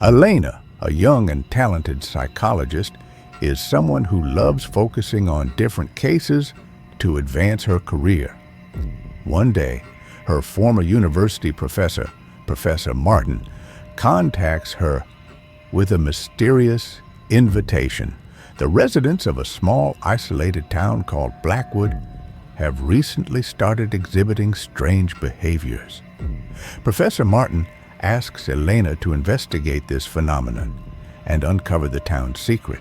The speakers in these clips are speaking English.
Elena, a young and talented psychologist, is someone who loves focusing on different cases to advance her career. One day, her former university professor, Professor Martin, contacts her with a mysterious invitation. The residents of a small, isolated town called Blackwood have recently started exhibiting strange behaviors. Professor Martin asks Elena to investigate this phenomenon and uncover the town's secret.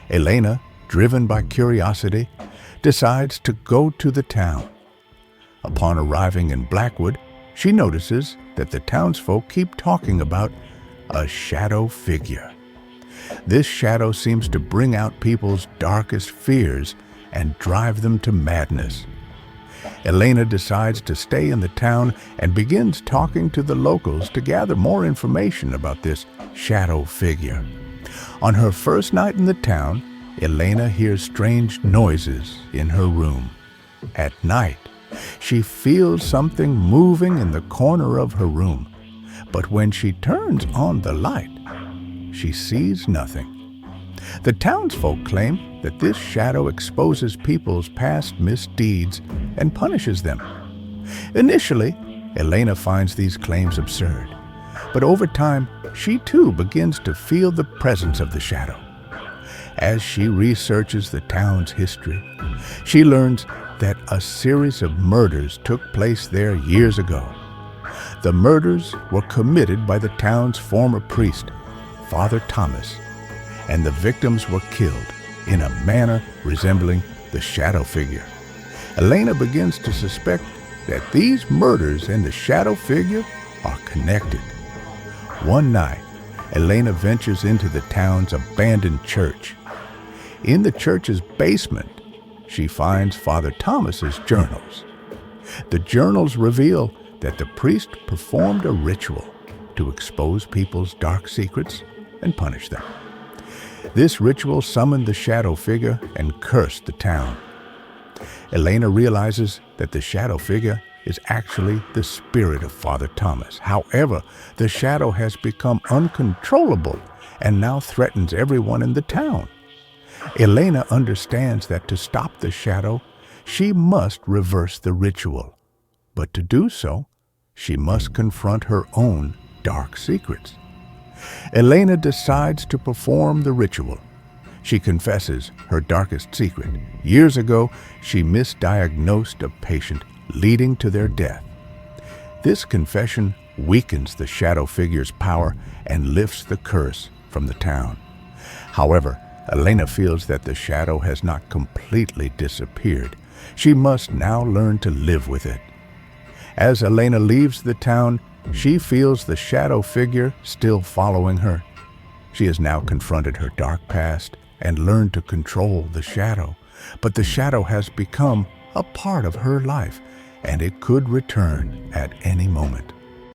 Elena, driven by curiosity, decides to go to the town. Upon arriving in Blackwood, she notices that the townsfolk keep talking about a shadow figure. This shadow seems to bring out people's darkest fears and drive them to madness. Elena decides to stay in the town and begins talking to the locals to gather more information about this shadow figure. On her first night in the town, Elena hears strange noises in her room. At night, she feels something moving in the corner of her room, but when she turns on the light, she sees nothing. The townsfolk claim that this shadow exposes people's past misdeeds and punishes them. Initially, Elena finds these claims absurd, but over time, she too begins to feel the presence of the shadow. As she researches the town's history, she learns that a series of murders took place there years ago. The murders were committed by the town's former priest, Father Thomas, and the victims were killed in a manner resembling the shadow figure. Elena begins to suspect that these murders and the shadow figure are connected. One night, Elena ventures into the town's abandoned church. In the church's basement, she finds Father Thomas's journals. The journals reveal that the priest performed a ritual to expose people's dark secrets and punish them. This ritual summoned the shadow figure and cursed the town. Elena realizes that the shadow figure is actually the spirit of Father Thomas. However, the shadow has become uncontrollable and now threatens everyone in the town. Elena understands that to stop the shadow, she must reverse the ritual. But to do so, she must confront her own dark secrets. Elena decides to perform the ritual. She confesses her darkest secret. Years ago, she misdiagnosed a patient, leading to their death. This confession weakens the shadow figure's power and lifts the curse from the town. However, Elena feels that the shadow has not completely disappeared. She must now learn to live with it. As Elena leaves the town, she feels the shadow figure still following her. She has now confronted her dark past and learned to control the shadow. But the shadow has become a part of her life, and it could return at any moment.